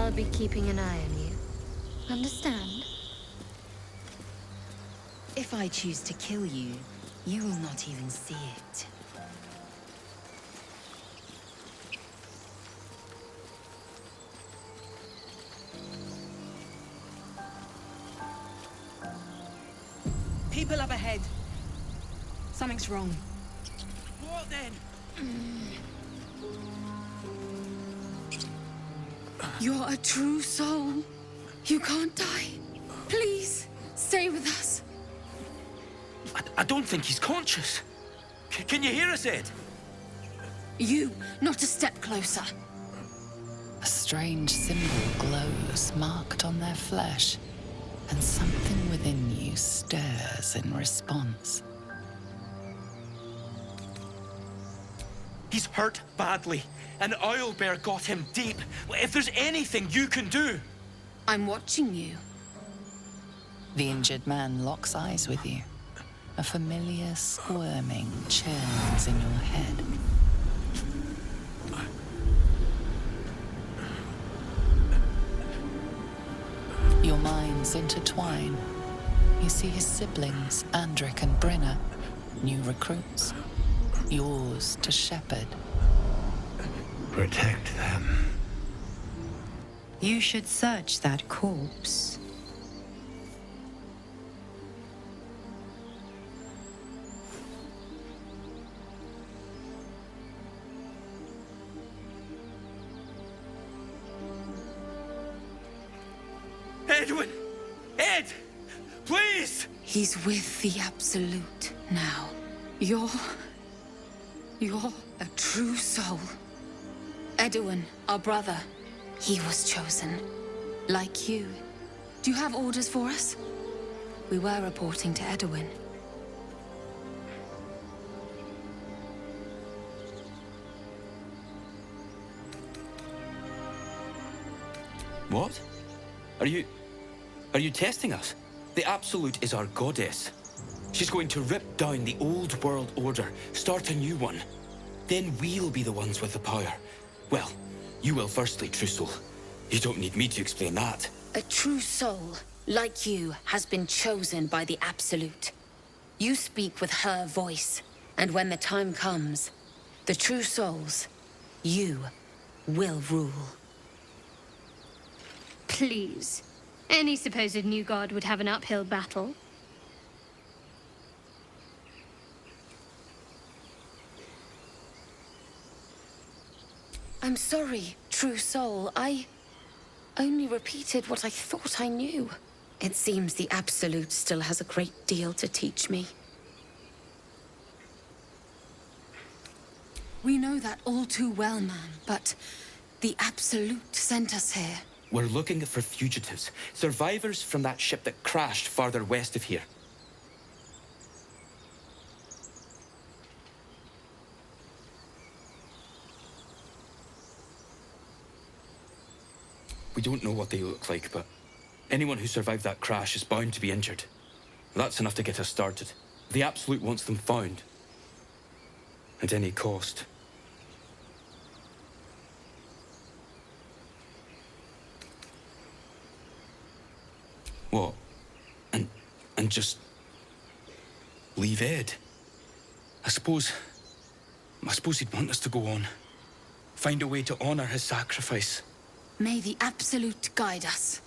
I'll be keeping an eye on you. Understand? If I choose to kill you, you will not even see it. People up ahead. Something's wrong. What then? You're a true soul. You can't die. Please, stay with us. I don't think he's conscious. Can you hear us, Ed? You, not a step closer. A strange symbol glows marked on their flesh, and something within you stirs in response. He's hurt badly. An owlbear got him deep. If there's anything you can do... I'm watching you. The injured man locks eyes with you. A familiar squirming churns in your head. Your minds intertwine. You see his siblings, Andric and Brynna, new recruits. Yours to shepherd. Protect them. You should search that corpse. Edwin! Ed! Please! He's with the Absolute now. You're a true soul. Edwin, our brother, he was chosen. Like you. Do you have orders for us? We were reporting to Edwin. What? Are you testing us? The Absolute is our goddess. She's going to rip down the old world order, start a new one. Then we'll be the ones with the power. Well, you will firstly, true soul. You don't need me to explain that. A true soul, like you, has been chosen by the Absolute. You speak with her voice, and when the time comes, the true souls, you will rule. Please. Any supposed new god would have an uphill battle. I'm sorry, true soul. I only repeated what I thought I knew. It seems the Absolute still has a great deal to teach me. We know that all too well, man, but the Absolute sent us here. We're looking for fugitives, survivors from that ship that crashed farther west of here. We don't know what they look like, but anyone who survived that crash is bound to be injured. That's enough to get us started. The Absolute wants them found. At any cost. What? And just... leave Ed? I suppose he'd want us to go on. Find a way to honor his sacrifice. May the Absolute guide us.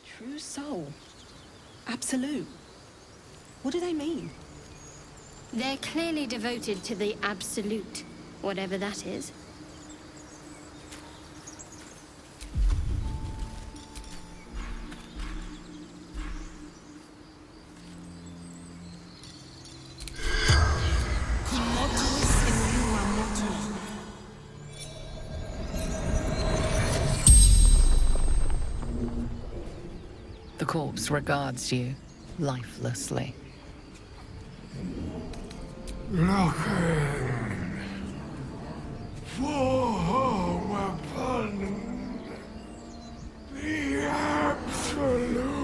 True soul. Absolute. What do they mean? They're clearly devoted to the Absolute, whatever that is. The corpse regards you lifelessly. Looking for weapon. The Absolute.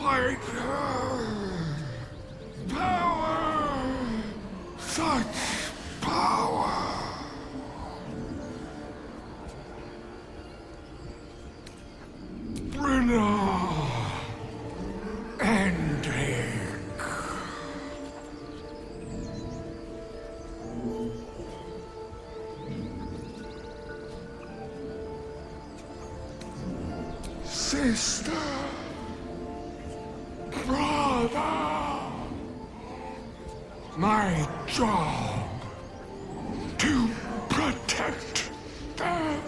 fight her. Power! Such power! Brenna! Ending. Sister, brother, my job to protect them.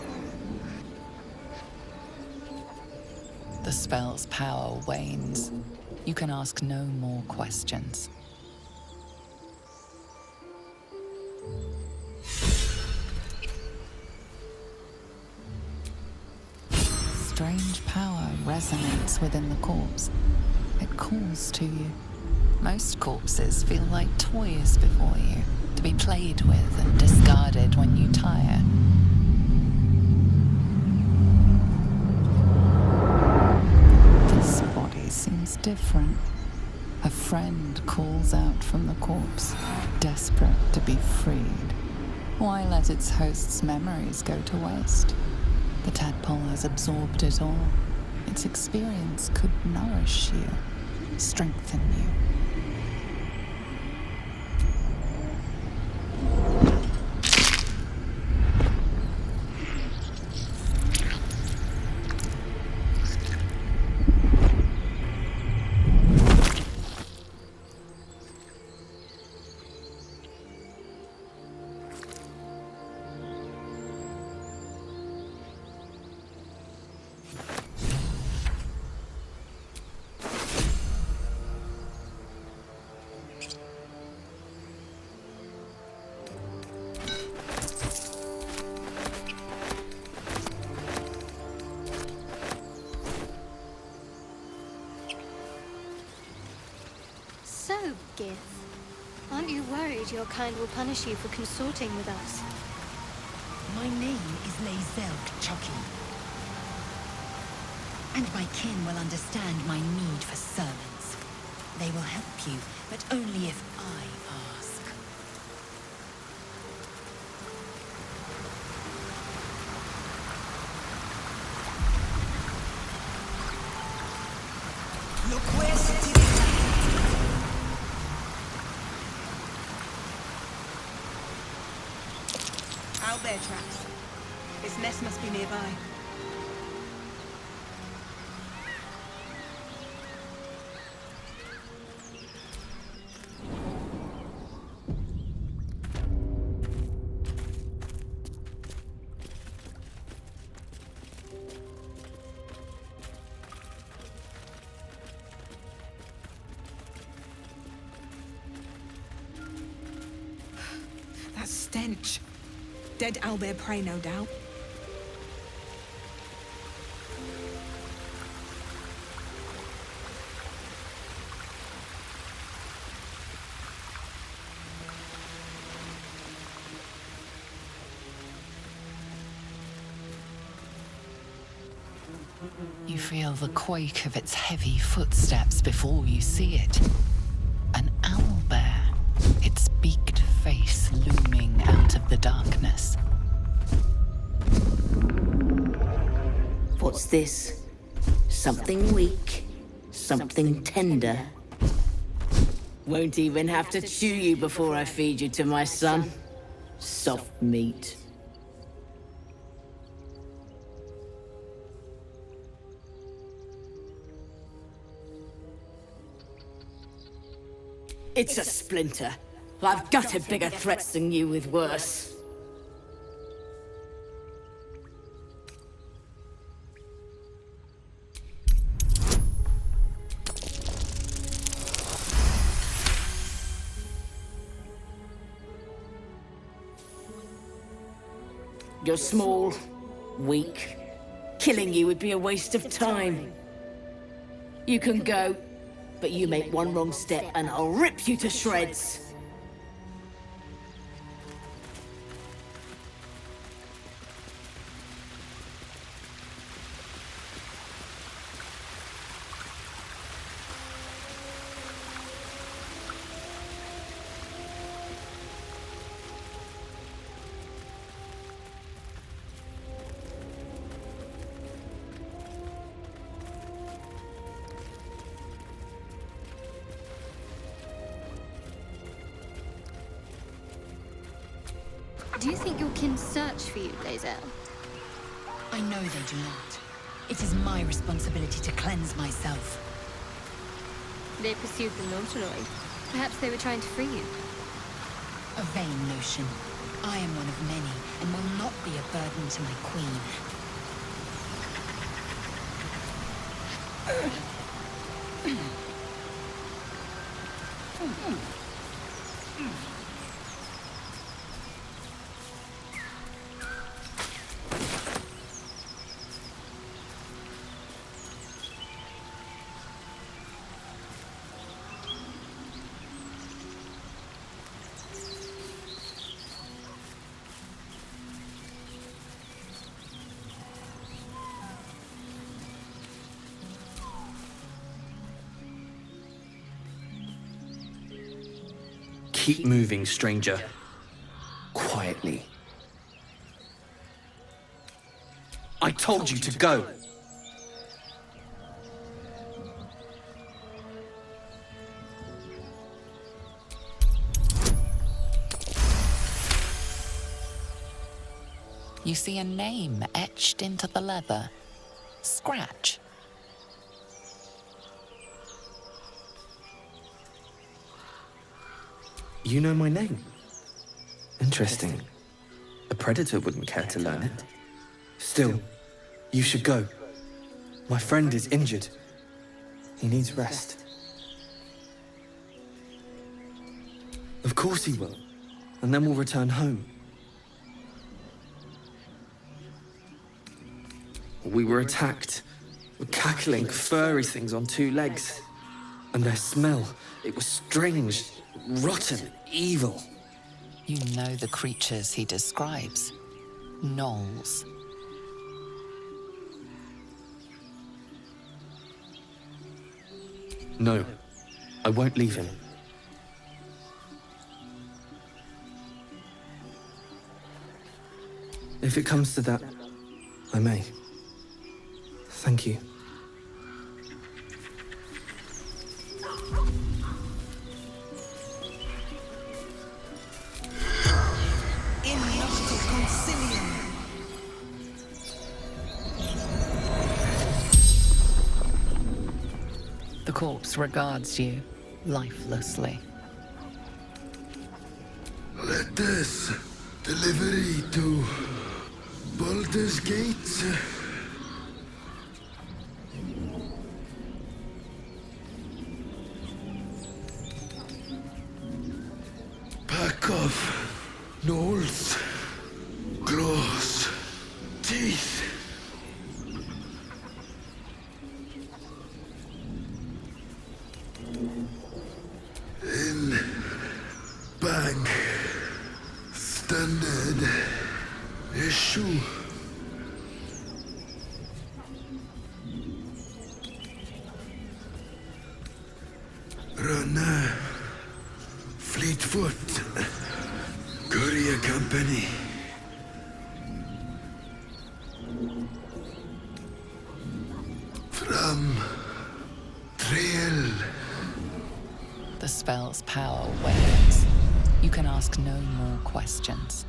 The spell's power wanes. You can ask no more questions. Strange power resonates within the corpse. It calls to you. Most corpses feel like toys before you, to be played with and discarded when you tire. This body seems different. A friend calls out from the corpse, desperate to be freed. Why let its host's memories go to waste? The tadpole has absorbed it all. Its experience could nourish you, strengthen you. So, Gith, aren't you worried your kind will punish you for consorting with us? My name is Lae'zel Chucky. And my kin will understand my need for servants. They will help you, but only if I ask. Owlbear tracks. Its nest must be nearby. That stench. Dead owlbear prey, no doubt. You feel the quake of its heavy footsteps before you see it. An owlbear, its beaked face looming out of the darkness. What's this? Something weak, something tender. Won't even have to chew you before I feed you to my son. Soft meat. It's a splinter. I've gutted bigger threats than you with worse. You're small, weak. Killing you would be a waste of time. You can go, but you make one wrong step and I'll rip you to shreds. Do you think your kin search for you, Lae'zel? I know they do not. It is my responsibility to cleanse myself. They pursued the Nautiloid. Perhaps they were trying to free you. A vain notion. I am one of many, and will not be a burden to my queen. Keep moving, stranger. Quietly. I told you to go! You see a name etched into the leather. Scratch. You know my name? Interesting. A predator wouldn't care to learn it. Still, you should go. My friend is injured. He needs rest. Of course he will. And then we'll return home. We were attacked. Cackling, furry things on two legs. And their smell, it was strange, rotten, evil. You know the creatures he describes. Gnolls. No, I won't leave him. If it comes to that, I may. Thank you. In nostro concilium. The corpse regards you lifelessly. Let us delivery to Baldur's Gate. Pack of gnolls, claws, teeth. In bag, standard issue. Runner, Fleetfoot, Courier Company. From Trail. The spell's power wanes. You can ask no more questions.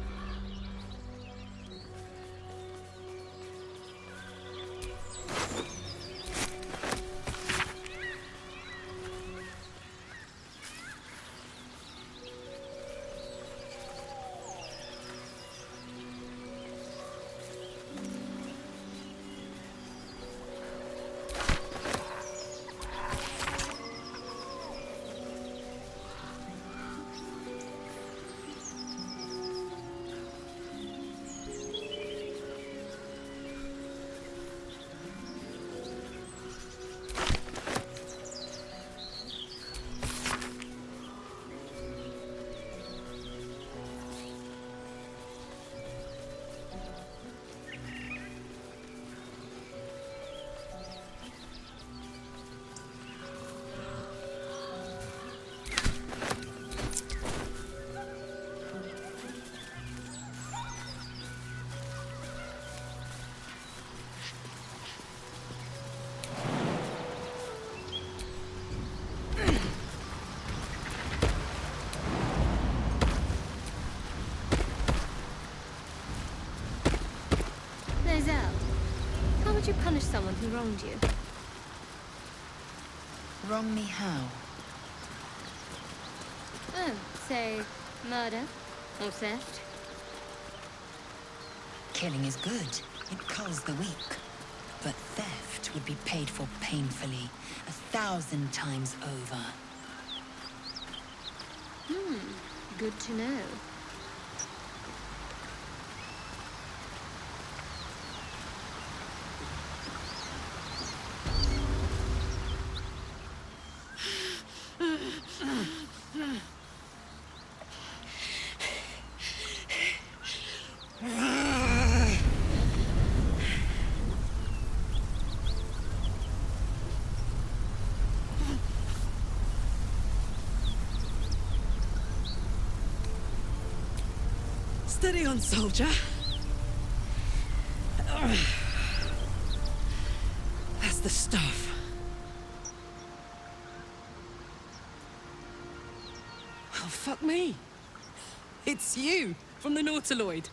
punish someone who wronged you? Wrong me how? Oh, say, murder or theft? Killing is good. It culls the weak. But theft would be paid for painfully, 1,000 times over. Good to know. Steady on, soldier. That's the stuff. Oh, fuck me. It's you, from the Nautiloid.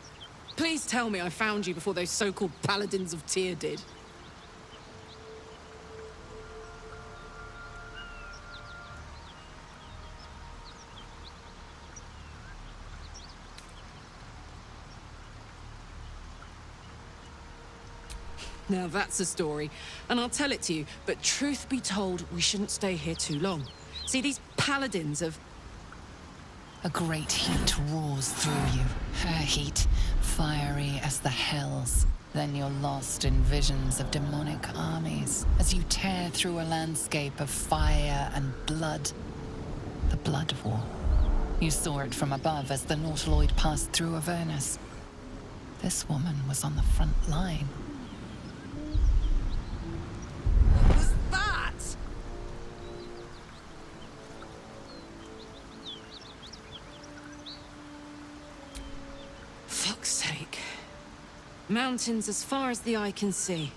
Please tell me I found you before those so-called Paladines of Tyr did. Now that's a story, and I'll tell it to you, but truth be told, we shouldn't stay here too long. See, these paladins of... A great heat roars through you. Her heat, fiery as the hells. Then you're lost in visions of demonic armies as you tear through a landscape of fire and blood. The Blood War. You saw it from above as the Nautiloid passed through Avernus. This woman was on the front line. What was that? Fuck's sake. Mountains as far as the eye can see.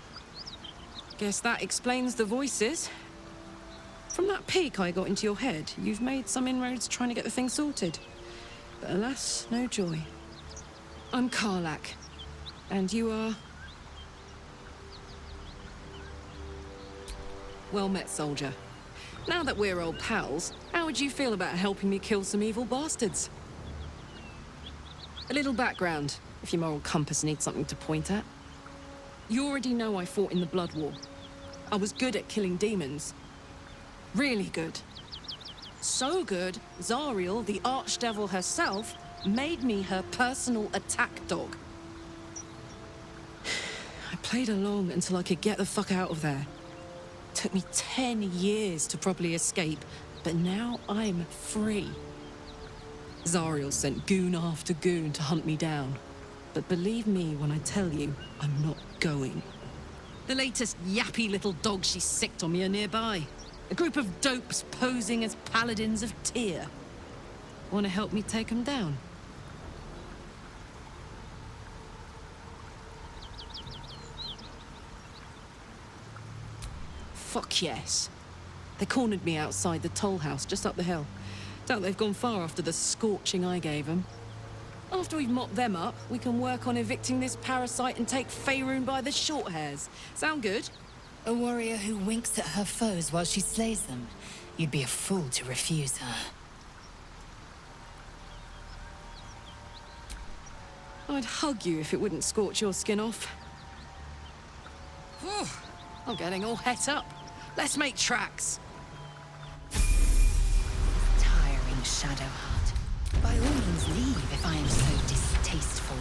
Guess that explains the voices. From that peek I got into your head, you've made some inroads trying to get the thing sorted. But alas, no joy. I'm Karlach. And you are... Well met, soldier. Now that we're old pals, how would you feel about helping me kill some evil bastards? A little background, if your moral compass needs something to point at. You already know I fought in the Blood War. I was good at killing demons. Really good. So good, Zariel, the archdevil herself, made me her personal attack dog. I played along until I could get the fuck out of there. Took me 10 years to properly escape, but now I'm free. Zariel sent goon after goon to hunt me down. But believe me when I tell you, I'm not going. The latest yappy little dogs she sicked on me are nearby. A group of dopes posing as Paladines of Tyr. Want to help me take them down? Fuck yes. They cornered me outside the toll house just up the hill. Doubt they've gone far after the scorching I gave them. After we've mopped them up, we can work on evicting this parasite and take Faerûn by the short hairs. Sound good? A warrior who winks at her foes while she slays them. You'd be a fool to refuse her. I'd hug you if it wouldn't scorch your skin off. Whew, I'm getting all het up. Let's make tracks. Tiring Shadowheart. By all means leave if I am so distasteful.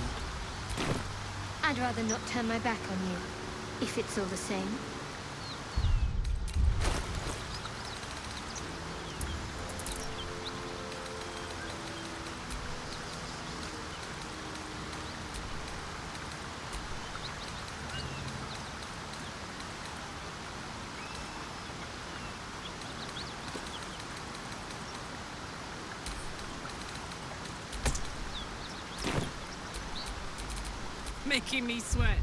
I'd rather not turn my back on you, if it's all the same. Making me sweat.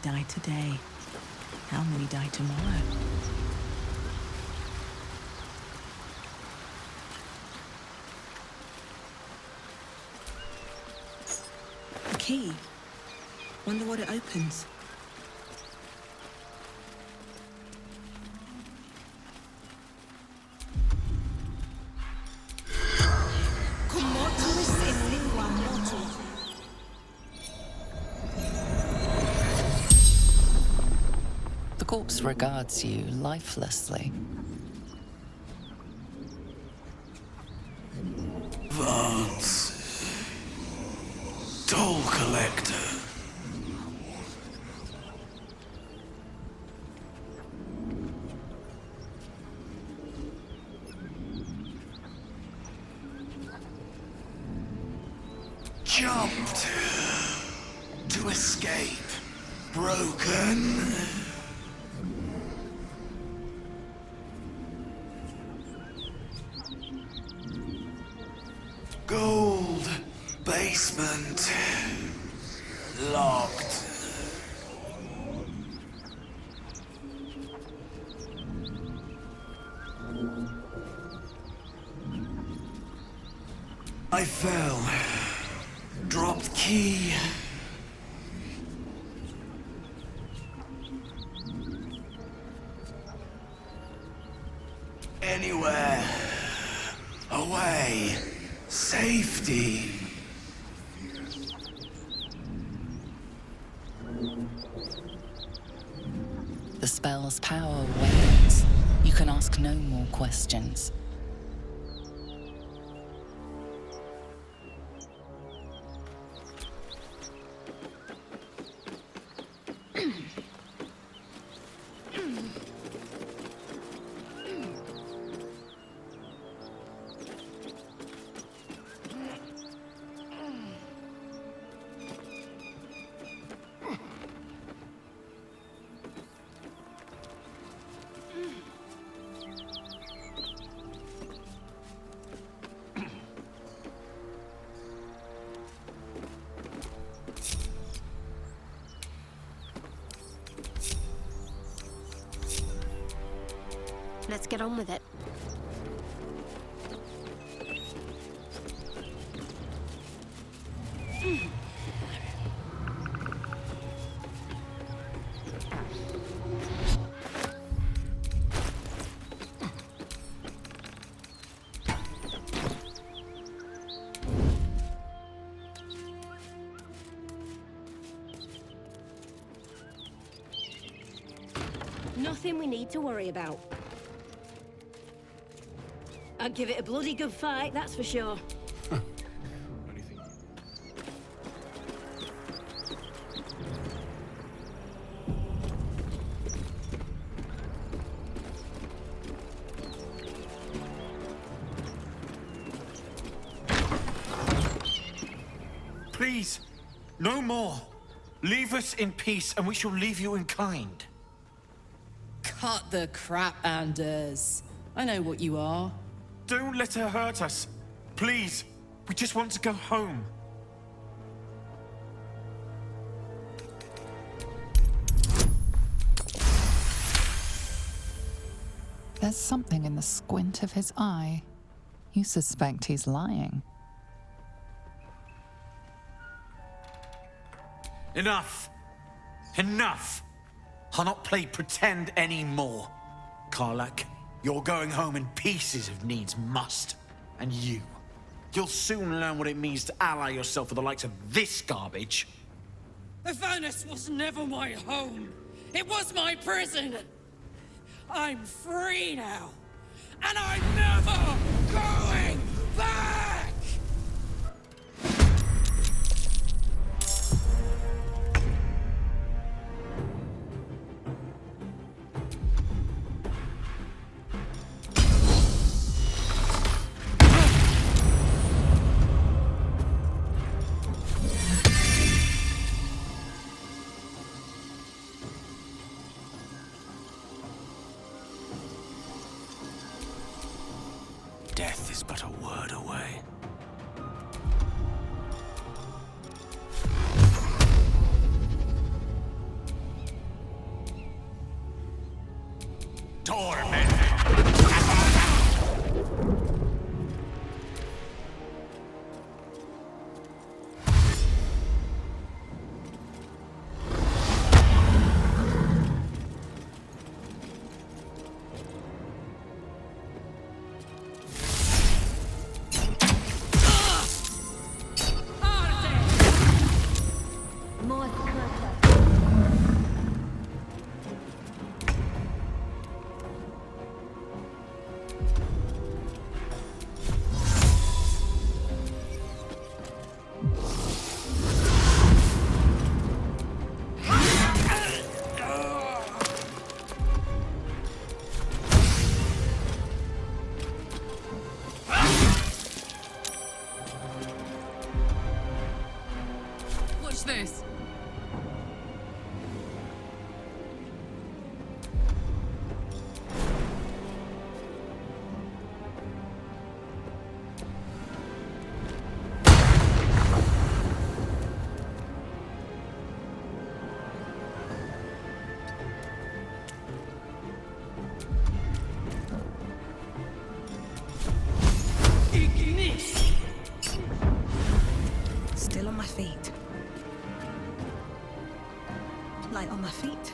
die today? How many die tomorrow? The key. Wonder what it opens. The corpse regards you lifelessly. Vance. Toll collector. Jumped to escape. Broken. Gold basement locked. I fell. Dropped key. Anywhere. Away. Safety. The spell's power wanes. You can ask no more questions. Let's get on with it. Nothing we need to worry about. I'd give it a bloody good fight, that's for sure. Please, no more. Leave us in peace and we shall leave you in kind. Cut the crap, Anders. I know what you are. Don't let her hurt us. Please, we just want to go home. There's something in the squint of his eye. You suspect he's lying. Enough! Enough! I'll not play pretend anymore. Karlach, you're going home in pieces if needs must. And you'll soon learn what it means to ally yourself with the likes of this garbage. Avernus was never my home. It was my prison. I'm free now. And I'm never going back! Death is but a word away. this? Still on my feet. Light on my feet.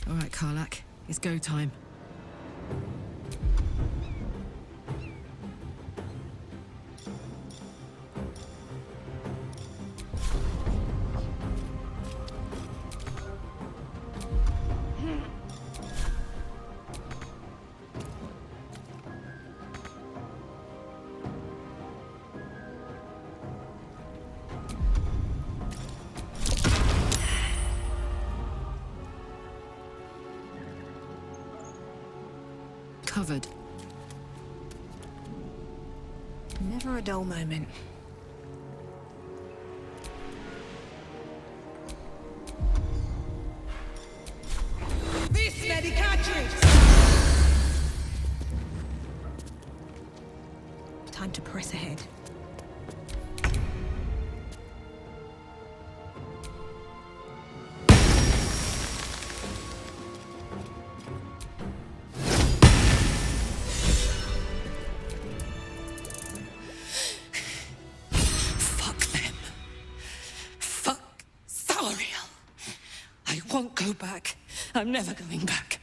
All right, Karlach, it's go time. Covered. Never a dull moment. This medicatrix! Time to press ahead. go back. I'm never going back.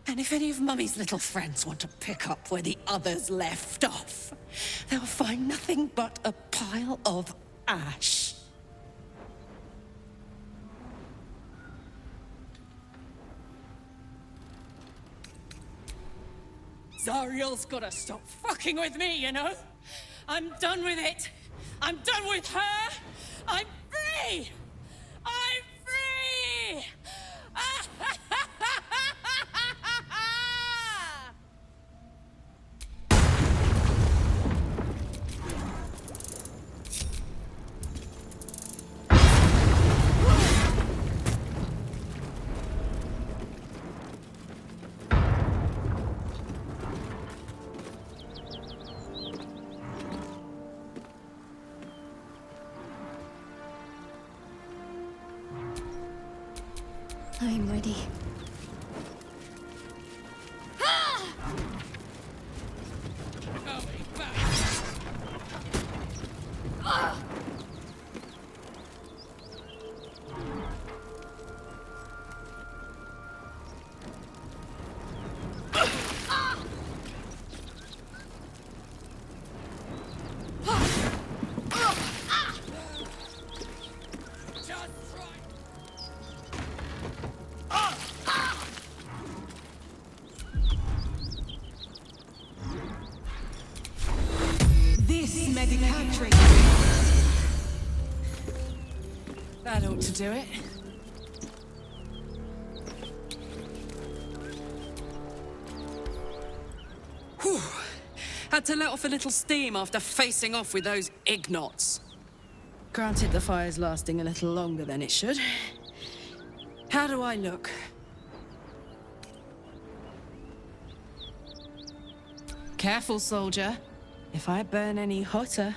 And if any of Mummy's little friends want to pick up where the others left off, they'll find nothing but a pile of ash. Zariel's gotta stop fucking with me, you know? I'm done with it. I'm done with her. I'm free! I'm free! I'm ready. That ought to do it. Whew. Had to let off a little steam after facing off with those ignots. Granted, the fire's lasting a little longer than it should. How do I look? Careful, soldier. If I burn any hotter,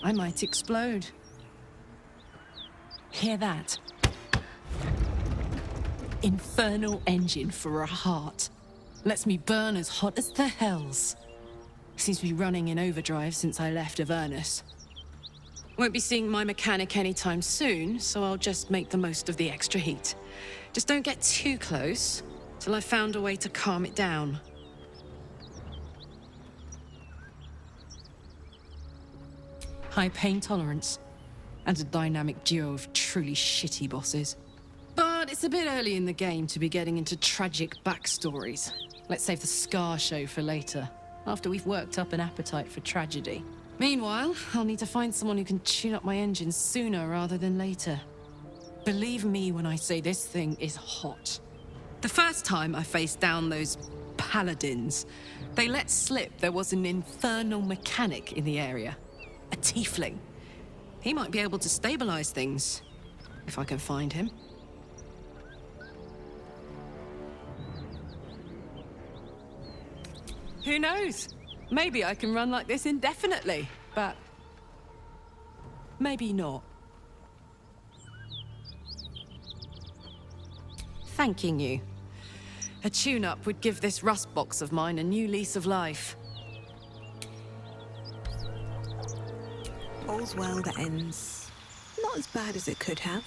I might explode. Hear that? Infernal engine for a heart. Lets me burn as hot as the hells. Seems to be running in overdrive since I left Avernus. Won't be seeing my mechanic anytime soon, so I'll just make the most of the extra heat. Just don't get too close, till I've found a way to calm it down. High pain tolerance, and a dynamic duo of truly shitty bosses. But it's a bit early in the game to be getting into tragic backstories. Let's save the Scar show for later, after we've worked up an appetite for tragedy. Meanwhile, I'll need to find someone who can tune up my engine sooner rather than later. Believe me when I say this thing is hot. The first time I faced down those Paladins, they let slip there was an infernal mechanic in the area. A Tiefling. He might be able to stabilize things, if I can find him. Who knows? Maybe I can run like this indefinitely, but maybe not. Thanking you. A tune-up would give this rust box of mine a new lease of life. All's well that ends not as bad as it could have.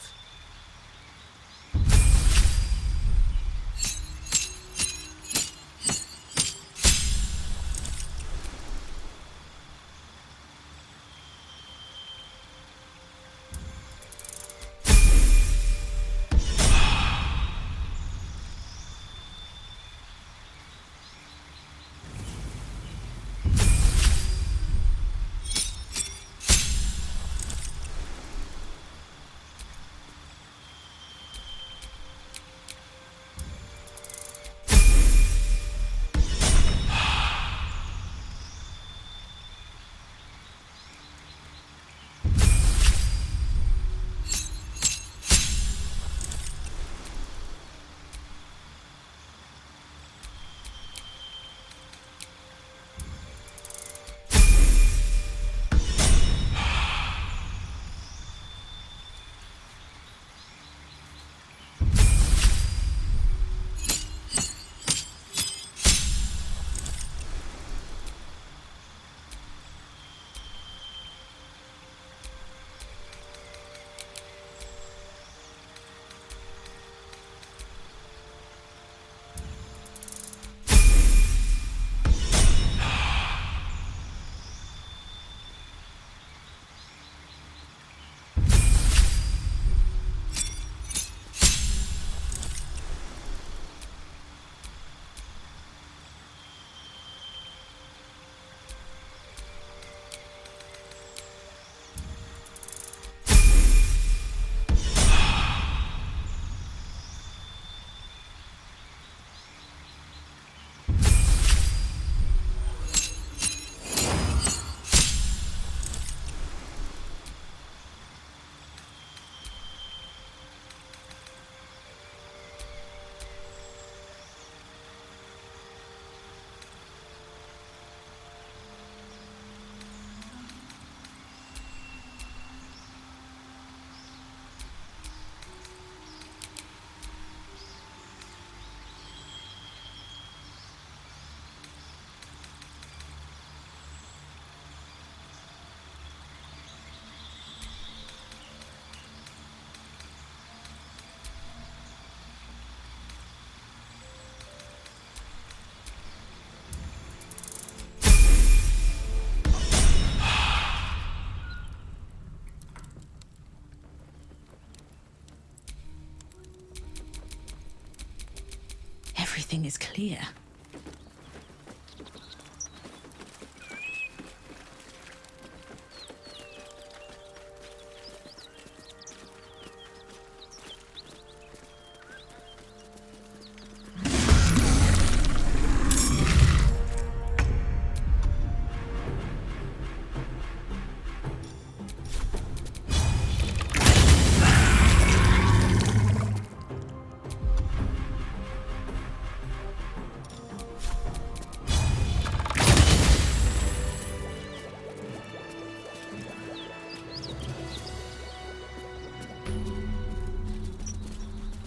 everything is clear.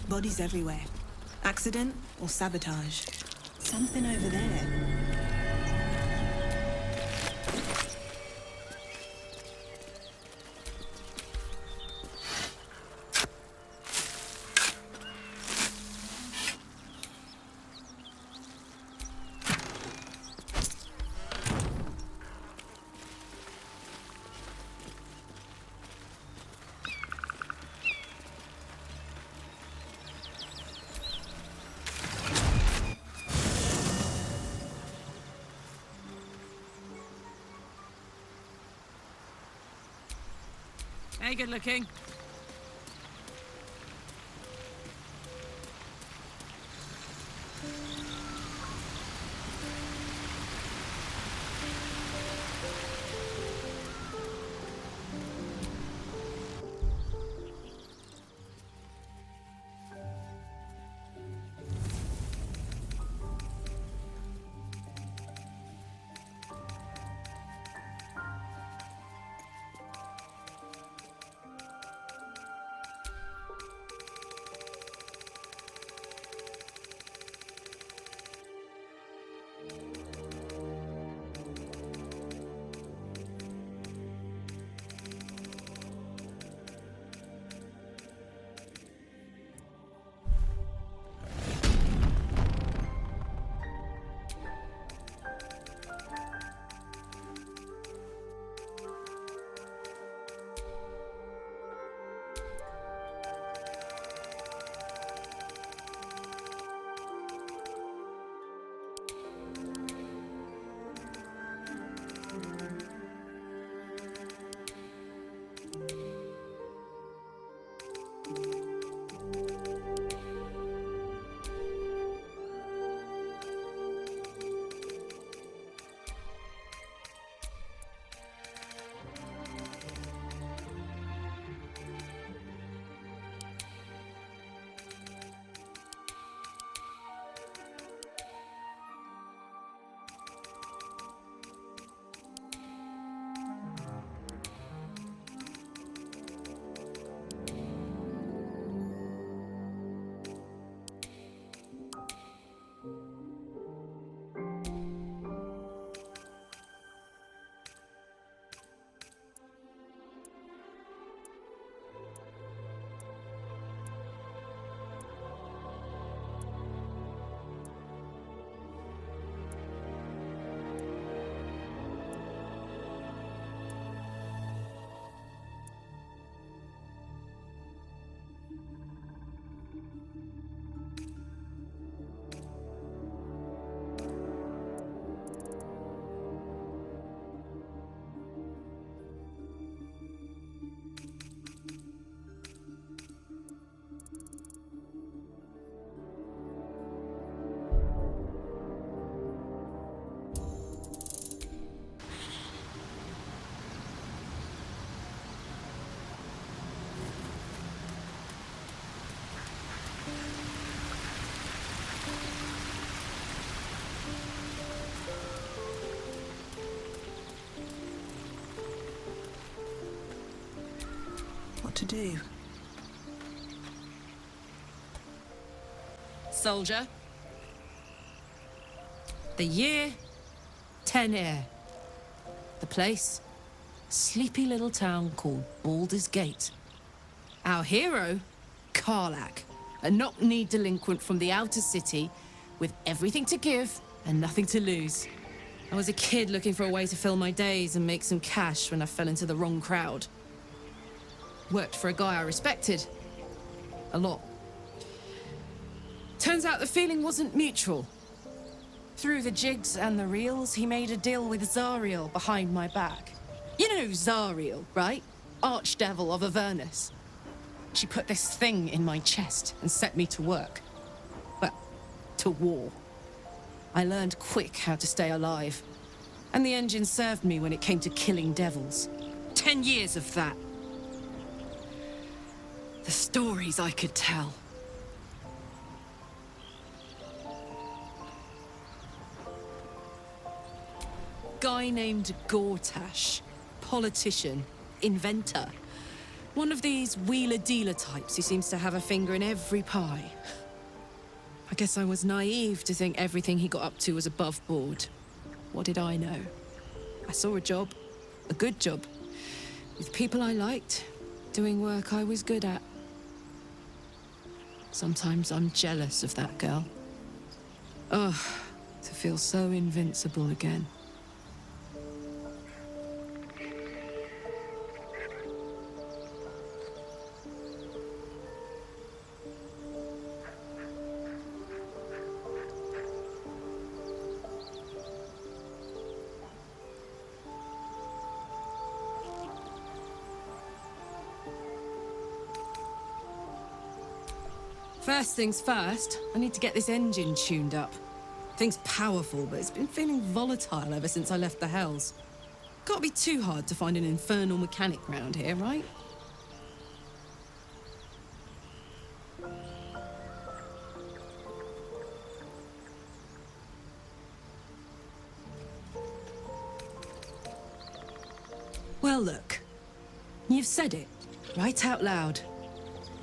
Bodies everywhere. Accident or sabotage? Something over there. Hey, good looking. What to do? Soldier. The year, 10 Air. The place, sleepy little town called Baldur's Gate. Our hero, Karlach, a knock-kneed delinquent from the outer city with everything to give and nothing to lose. I was a kid looking for a way to fill my days and make some cash when I fell into the wrong crowd. Worked for a guy I respected. A lot. Turns out the feeling wasn't mutual. Through the jigs and the reels, he made a deal with Zariel behind my back. You know Zariel, right? Archdevil of Avernus. She put this thing in my chest and set me to work. Well, to war. I learned quick how to stay alive. And the engine served me when it came to killing devils. 10 years of that. The stories I could tell. Guy named Gortash. Politician. Inventor. One of these wheeler-dealer types who seems to have a finger in every pie. I guess I was naive to think everything he got up to was above board. What did I know? I saw a job. A good job. With people I liked. Doing work I was good at. Sometimes I'm jealous of that girl. Ugh, to feel so invincible again. First things first, I need to get this engine tuned up. Thing's powerful, but it's been feeling volatile ever since I left the Hells. Can't be too hard to find an infernal mechanic round here, right? Well, look. You've said it, right out loud.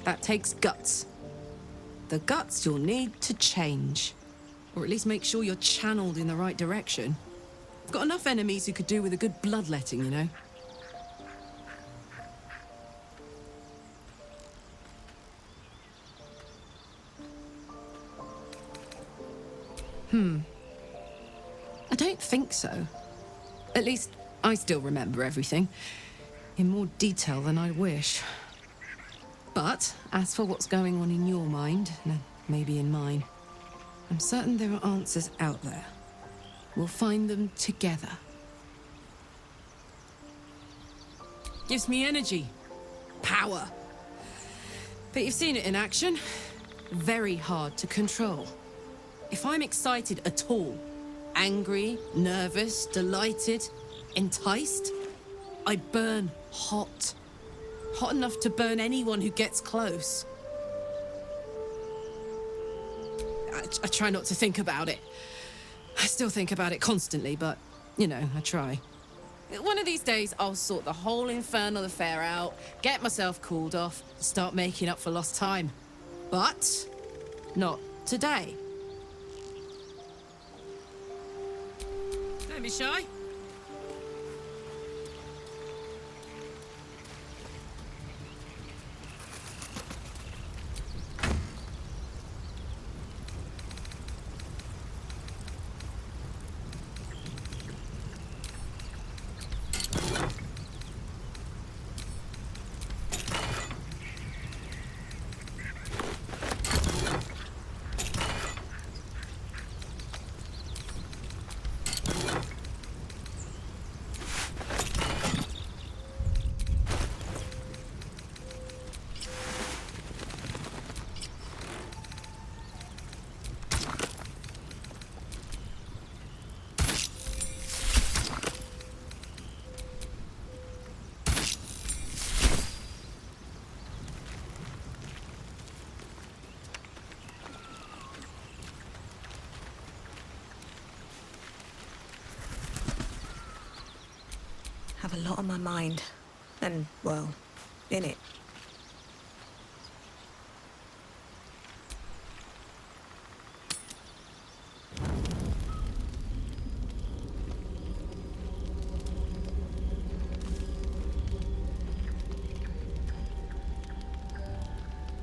That takes guts. The guts you'll need to change. Or at least make sure you're channeled in the right direction. I've got enough enemies who could do with a good bloodletting, you know? I don't think so. At least, I still remember everything. In more detail than I wish. But, as for what's going on in your mind, and maybe in mine, I'm certain there are answers out there. We'll find them together. Gives me energy. Power. But you've seen it in action. Very hard to control. If I'm excited at all, angry, nervous, delighted, enticed, I burn hot. Hot enough to burn anyone who gets close. I try not to think about it. I still think about it constantly, but, you know, I try. One of these days, I'll sort the whole infernal affair out, get myself cooled off, start making up for lost time. But, not today. Don't be shy. Have a lot on my mind. And, well, in it.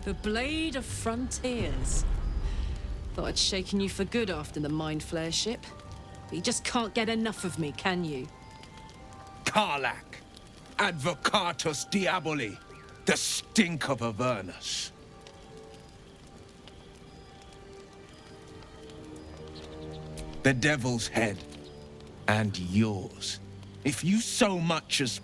The Blade of Frontiers. Thought I'd shaken you for good after the Mind Flare ship. But you just can't get enough of me, can you? Karlach, Advocatus Diaboli, the stink of Avernus. The devil's head. And yours. If you so much as...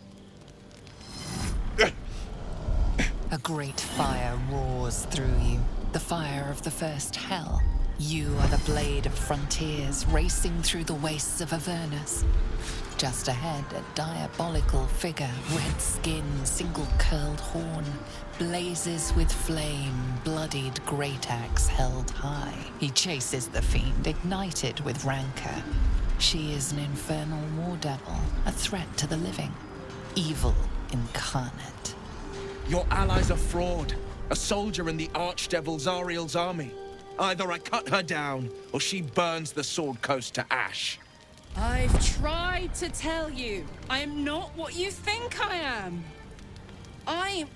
A great fire roars through you, the fire of the first hell. You are the blade of frontiers racing through the wastes of Avernus. Just ahead, a diabolical figure, red skin, single-curled horn, blazes with flame, bloodied great axe held high. He chases the fiend, ignited with rancor. She is an infernal war devil, a threat to the living. Evil incarnate. Your ally's a fraud, a soldier in the Archdevil Zariel's army. Either I cut her down, or she burns the Sword Coast to ash. I've tried to tell you, I am not what you think I am. I'm...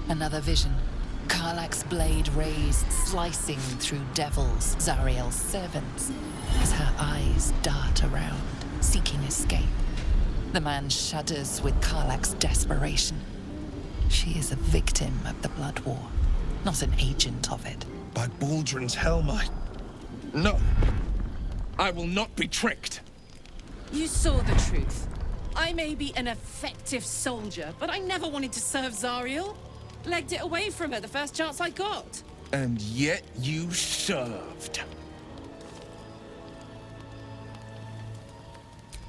Another vision. Karlach's blade raised, slicing through devils, Zariel's servants, as her eyes dart around, seeking escape. The man shudders with Karlach's desperation. She is a victim of the Blood War, not an agent of it. By Baldrin's helm, No! I will not be tricked! You saw the truth. I may be an effective soldier, but I never wanted to serve Zariel. Legged it away from her the first chance I got. And yet you served.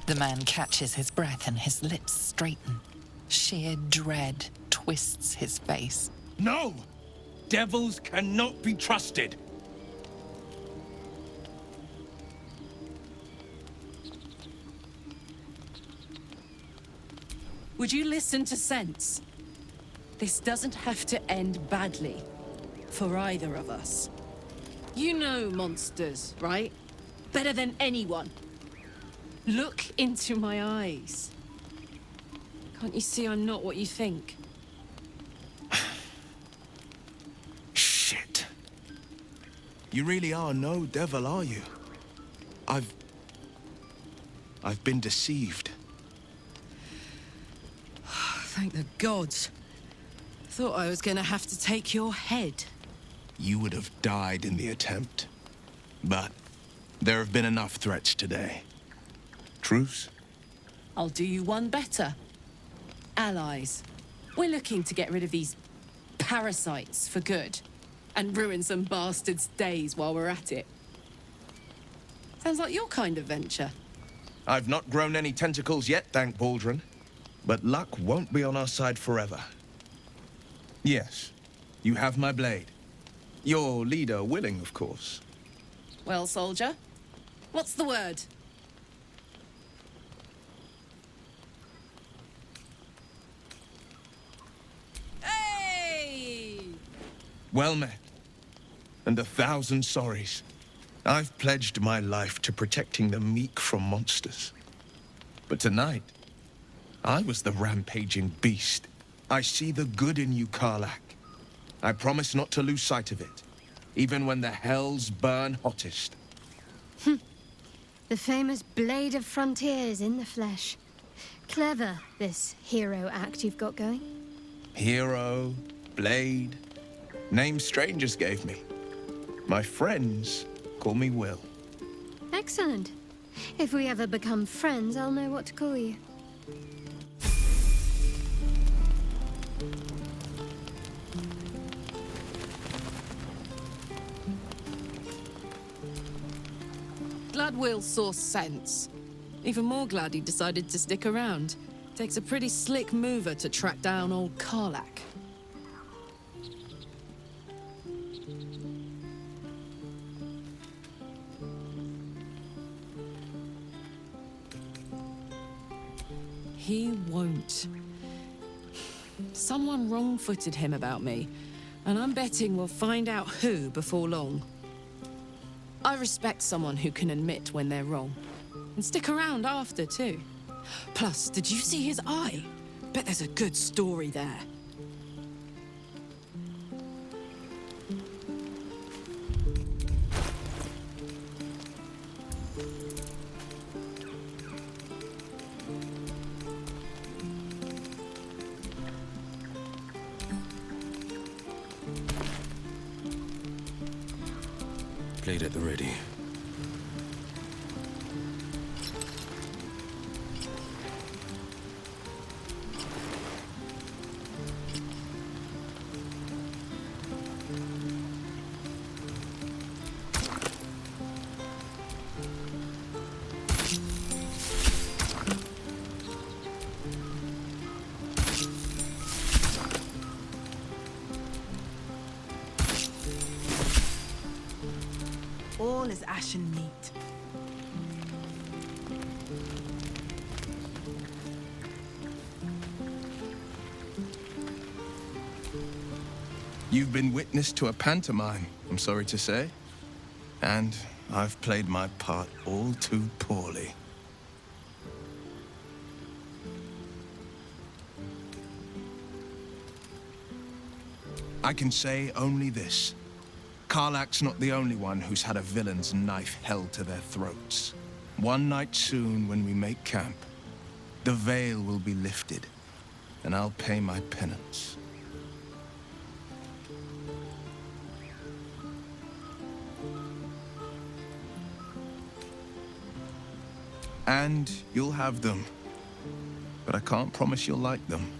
The man catches his breath and his lips straighten. Sheer dread twists his face. No! Devils cannot be trusted! Would you listen to sense? This doesn't have to end badly. For either of us. You know monsters, right? Better than anyone. Look into my eyes. Can't you see I'm not what you think? Shit. You really are no devil, are you? I've been deceived. Thank the gods. Thought I was gonna have to take your head. You would have died in the attempt. But there have been enough threats today. Truce? I'll do you one better. Allies. We're looking to get rid of these parasites for good. And ruin some bastards' days while we're at it. Sounds like your kind of venture. I've not grown any tentacles yet, thank Baldrin. But luck won't be on our side forever. Yes, you have my blade. Your leader willing, of course. Well, soldier, what's the word? Hey! Well met. And 1,000 sorries. I've pledged my life to protecting the meek from monsters. But tonight, I was the rampaging beast. I see the good in you, Karlach. I promise not to lose sight of it, even when the hells burn hottest. The famous Blade of Frontiers in the flesh. Clever, this hero act you've got going. Hero, Blade, names strangers gave me. My friends call me Wyll. Excellent. If we ever become friends, I'll know what to call you. Glad Wyll saw sense. Even more glad he decided to stick around. Takes a pretty slick mover to track down old Karlach. He won't. Someone wrong-footed him about me, and I'm betting we'll find out who before long. I respect someone who can admit when they're wrong. And stick around after, too. Plus, did you see his eye? Bet there's a good story there. Blade at the ready. All is ashen meat. You've been witness to a pantomime, I'm sorry to say. And I've played my part all too poorly. I can say only this. Karlach's not the only one who's had a villain's knife held to their throats. One night soon, when we make camp, the veil will be lifted, and I'll pay my penance. And you'll have them, but I can't promise you'll like them.